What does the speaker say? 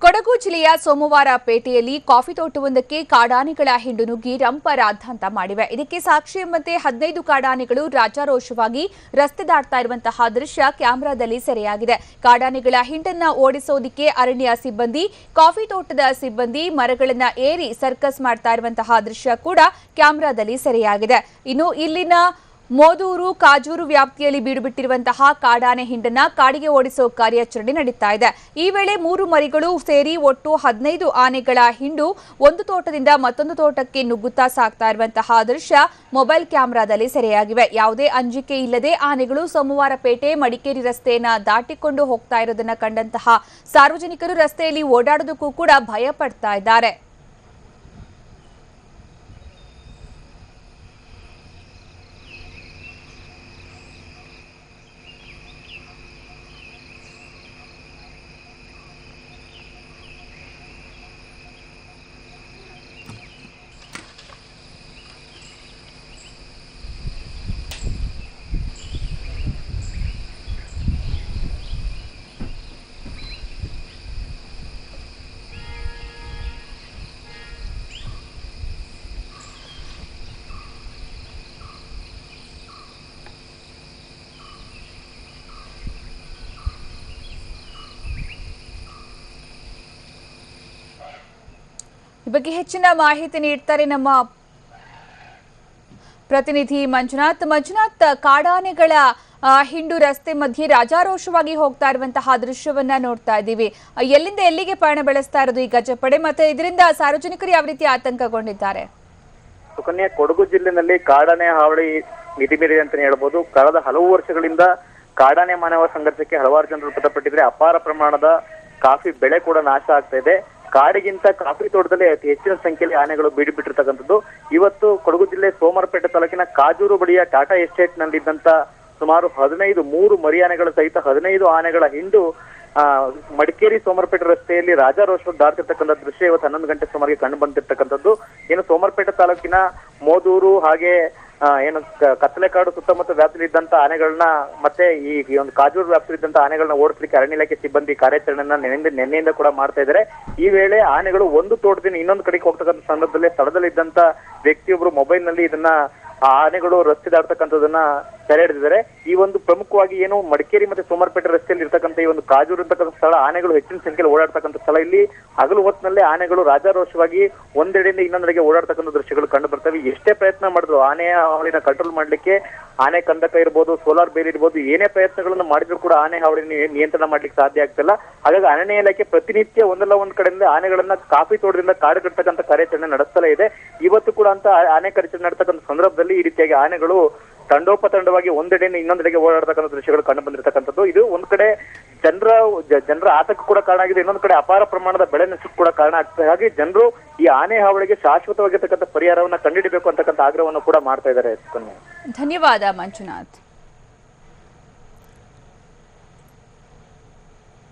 ಕೊಡಗು ಜಿಲ್ಲೆಯ ಸೋಮವಾರಪೇಟೆಯಲ್ಲಿ ಕಾಫಿ ತೋಟವೊಂದಕ್ಕೆ ಕಾಡಾನೆಗಳ ಹಿಂಡು ನುಗ್ಗಿ ರಂಪರಾದ್ಧಾಂತ ಮಾಡಿವೆ. ಇದಕ್ಕೆ ಸಾಕ್ಷಿ ಎಂಬಂತೆ 15 ಕಾಡಾನೆಗಳು ರಾಜಾರೋಷವಾಗಿ ರಸ್ತೆ ದಾಟ್ತಾ ಇರುವಂತಹ ದೃಶ್ಯ ಕ್ಯಾಮೆರಾದಲ್ಲಿ ಸೆರೆಯಾಗಿದೆ. ಕಾಡಾನೆಗಳ ಹಿಂಡನ್ನ ಓಡಿಸೋದಕ್ಕೆ ಅರಣ್ಯ ಸಿಬ್ಬಂದಿ, ಕಾಫಿ ತೋಟದ ಸಿಬ್ಬಂದಿ ಮರಗಳನ್ನ ಏರಿ ಸರ್ಕಸ್ ಮಾಡ್ತಾ ಇರುವಂತಹ ದೃಶ್ಯ ಕೂಡ ಕ್ಯಾಮೆರಾದಲ್ಲಿ ಸೆರೆಯಾಗಿದೆ. ಇನ್ನು ಇಲ್ಲಿನ ಮೋದೂರು ಕಾಜೂರು ವ್ಯಾಪ್ತಿಯಲ್ಲಿ ಬೀಡುಬಿಟ್ಟಿರುವಂತಹ ಕಾಡಾನೆ ಹಿಂಡನ್ನ ಕಾಡಿಗೆ ಓಡಿಸೋ ಕಾರ್ಯಾಚರಣೆ ನಡೀತಾ ಇದೆ. ಈ ವೇಳೆ 3 ಮರಿಗಳು ಸೇರಿ ಒಟ್ಟು 15 ಆನೆಗಳ ಹಿಂಡು ಒಂದು ತೋಟದಿಂದ ಮತ್ತೊಂದು ತೋಟಕ್ಕೆ ನುಗ್ಗುತ್ತಾ ಸಾಗ್ತಾ ಇರುವಂತಹ ದೃಶ್ಯ ಮೊಬೈಲ್ ಕ್ಯಾಮೆರಾದಲ್ಲಿ ಸೆರೆಯಾಗಿವೆ. ಯಾವುದೇ ಅಂಜಿಕೆ ಇಲ್ಲದೆ ಆನೆಗಳು ಸೋಮವಾರಪೇಟೆ ಮಡಿಕೇರಿ ರಸ್ತೆಯನ್ನ ದಾಟಿಕೊಂಡು ಹೋಗ್ತಾ ಇರೋದನ್ನ ಕಂಡಂತಹ ಸಾರ್ವಜನಿಕರು ರಸ್ತೆಯಲ್ಲಿ ಓಡಾಡೋದಕ್ಕೂ ಕೂಡ ಭಯ ಪಡ್ತಾ ಇದ್ದಾರೆ. ಈ ಬಗ್ಗೆ ಹೆಚ್ಚಿನ ಮಾಹಿತಿ ನೀಡ್ತಾರೆ ನಮ್ಮ ಪ್ರತಿನಿಧಿ ಮಂಜುನಾಥ್. ಕಾಡಾನೆಗಳ ಹಿಂಡು ರಸ್ತೆ ಮಧ್ಯೆ ರಾಜಾರೋಷವಾಗಿ ಹೋಗ್ತಾ ಇರುವಂತಹ ದೃಶ್ಯವನ್ನ ನೋಡ್ತಾ ಇದ್ದೀವಿ. ಎಲ್ಲಿಂದ ಎಲ್ಲಿಗೆ ಪಯಣ ಬೆಳೆಸ್ತಾ ಇರೋದು ಈ ಗಜಪಡೆ, ಮತ್ತೆ ಇದರಿಂದ ಸಾರ್ವಜನಿಕರು ಯಾವ ರೀತಿ ಆತಂಕಗೊಂಡಿದ್ದಾರೆ? ಸುಕನ್ಯಾ, ಕೊಡಗು ಜಿಲ್ಲೆನಲ್ಲಿ ಕಾಡಾನೆ ಹಾವಳಿ ಮಿತಿಮೀರಿದೆ ಅಂತಾನೆ ಹೇಳ್ಬೋದು. ಕಳೆದ ಹಲವು ವರ್ಷಗಳಿಂದ ಕಾಡಾನೆ ಮಾನವ ಸಂಘರ್ಷಕ್ಕೆ ಹಲವಾರು ಜನರು ಮೃತಪಟ್ಟಿದ್ರೆ ಅಪಾರ ಪ್ರಮಾಣದ ಕಾಫಿ ಬೆಳೆ ಕೂಡ ನಾಶ ಆಗ್ತಾ ಇದೆ. ಕಾಡಿಗಿಂತ ಕಾಫಿ ತೋಟದಲ್ಲಿ ಅತಿ ಹೆಚ್ಚಿನ ಸಂಖ್ಯೆಯಲ್ಲಿ ಆನೆಗಳು ಬೀಡುಬಿಟ್ಟಿರ್ತಕ್ಕಂಥದ್ದು. ಇವತ್ತು ಕೊಡಗು ಜಿಲ್ಲೆ ಸೋಮವಾರಪೇಟೆ ತಾಲೂಕಿನ ಕಾಜೂರು ಬಳಿಯ ಟಾಟಾ ಎಸ್ಟೇಟ್ ನಲ್ಲಿದ್ದಂತ ಸುಮಾರು 3 ಮರಿ ಆನೆಗಳ ಸಹಿತ 15 ಆನೆಗಳ ಹಿಂಡು ಮಡಿಕೇರಿ ಸೋಮವಾರಪೇಟೆ ರಸ್ತೆಯಲ್ಲಿ ರಾಜಾರೋಷವಾಗಿ ದಾಟ್ತಿರ್ತಕ್ಕಂಥ ದೃಶ್ಯ ಇವತ್ತು 11 ಗಂಟೆ ಸುಮಾರಿಗೆ ಕಂಡು ಬಂದಿರ್ತಕ್ಕಂಥದ್ದು. ಏನು ಸೋಮವಾರಪೇಟೆ ತಾಲೂಕಿನ ಮೋದೂರು ಹಾಗೆ ಏನು ಕತ್ತಲೆಕಾಡು ಸುತ್ತಮುತ್ತ ವ್ಯಾಪ್ತಿಲಿದ್ದಂತ ಆನೆಗಳನ್ನ ಮತ್ತೆ ಈ ಒಂದು ಕಾಜೂರು ವ್ಯಾಪ್ತಿಲಿದ್ದಂತ ಆನೆಗಳನ್ನ ಓಡಿಸ್ಲಿಕ್ಕೆ ಅರಣ್ಯ ಇಲಾಖೆ ಸಿಬ್ಬಂದಿ ಕಾರ್ಯಾಚರಣೆಯನ್ನ ನಿನ್ನೆಯಿಂದ ಕೂಡ ಮಾಡ್ತಾ ಇದ್ದಾರೆ. ಈ ವೇಳೆ ಆನೆಗಳು ಒಂದು ತೋಟದಿಂದ ಇನ್ನೊಂದು ಕಡೆಗೆ ಹೋಗ್ತಕ್ಕಂಥ ಸಂದರ್ಭದಲ್ಲಿ ಸ್ಥಳದಲ್ಲಿದ್ದಂತ ವ್ಯಕ್ತಿಯೊಬ್ರು ಮೊಬೈಲ್ ನಲ್ಲಿ ಇದನ್ನ ಆನೆಗಳು ರಸ್ತೆ ದಾಡ್ತಕ್ಕಂಥದನ್ನ ಸೆರೆ ಹಿಡಿದಿದ್ದಾರೆ. ಈ ಒಂದು ಪ್ರಮುಖವಾಗಿ ಏನು ಮಡಿಕೇರಿ ಮತ್ತೆ ಸೋಮವಾರಪೇಟೆ ರಸ್ತೆಯಲ್ಲಿ ಇರ್ತಕ್ಕಂಥ ಈ ಒಂದು ಕಾಜೂರು ಇರ್ತಕ್ಕಂಥ ಸ್ಥಳ ಆನೆಗಳು ಹೆಚ್ಚಿನ ಸಂಖ್ಯೆಯಲ್ಲಿ ಓಡಾಡ್ತಕ್ಕಂಥ ಸ್ಥಳ. ಇಲ್ಲಿ ಹಗಲು ಹೊತ್ತಿನಲ್ಲೇ ಆನೆಗಳು ರಾಜಾರೋಷವಾಗಿ ಒಂದೆಡೆಯಿಂದ ಇನ್ನೊಂದೆಡೆಗೆ ಓಡಾಡ್ತಕ್ಕಂಥ ದೃಶ್ಯಗಳು ಕಂಡು ಬರ್ತವೆ. ಎಷ್ಟೇ ಪ್ರಯತ್ನ ಮಾಡಿದ್ರು ಆನೆಯ ಹಾವಳಿನ ಕಂಟ್ರೋಲ್ ಮಾಡ್ಲಿಕ್ಕೆ, ಆನೆ ಕಂದಕ ಇರ್ಬೋದು, ಸೋಲಾರ್ ಬೇಲ್ ಇರ್ಬೋದು, ಏನೇ ಪ್ರಯತ್ನಗಳನ್ನು ಮಾಡಿದ್ರು ಕೂಡ ಆನೆ ಹಾವಳಿ ನಿಯಂತ್ರಣ ಮಾಡ್ಲಿಕ್ಕೆ ಸಾಧ್ಯ ಆಗ್ತಿಲ್ಲ. ಹಾಗಾಗಿ ಅರಣ್ಯ ಇಲಾಖೆ ಪ್ರತಿನಿತ್ಯ ಒಂದಲ್ಲ ಒಂದ್ ಕಡೆಯಿಂದ ಆನೆಗಳನ್ನ ಕಾಫಿ ತೋಟದಿಂದ ಕಾಡು ಕಟ್ಟತಕ್ಕಂಥ ಕಾರ್ಯಾಚರಣೆ ನಡೆಸ್ತಲೇ ಇದೆ. ಇವತ್ತು ಕೂಡ ಅಂತ ಆನೆ ಕಾರ್ಯಾಚರಣೆ ನಡೆತಕ್ಕಂಥ ಸಂದರ್ಭದಲ್ಲಿ ಈ ರೀತಿಯಾಗಿ ಆನೆಗಳು ತಂಡೋಪತಂಡವಾಗಿ ಒಂದೆಡೆಯಿಂದ ಇನ್ನೊಂದೆಡೆಗೆ ಓಡಾಡ್ತಕ್ಕಂಥ ದೃಶ್ಯಗಳು ಕಂಡು ಬಂದಿರತಕ್ಕಂಥದ್ದು. ಇದು ಒಂದ್ ಕಡೆ ಜನರ ಆತಂಕ ಕೂಡ ಕಾರಣ ಆಗಿದೆ, ಇನ್ನೊಂದು ಕಡೆ ಅಪಾರ ಪ್ರಮಾಣದ ಬೆಳೆ ನಷ್ಟಕ್ಕೆ ಕೂಡ ಕಾರಣ ಆಗ್ತದೆ. ಹಾಗೆ ಜನರು ಈ ಆನೆ ಹಾವಳಿಗೆ ಶಾಶ್ವತವಾಗಿರ್ತಕ್ಕಂಥ ಪರಿಹಾರವನ್ನ ಕಂಡುಹಿಡಬೇಕು ಅಂತಕ್ಕಂಥ ಆಗ್ರಹವನ್ನು ಕೂಡ ಮಾಡ್ತಾ ಇದ್ದಾರೆ. ಧನ್ಯವಾದ ಮಂಜುನಾಥ್.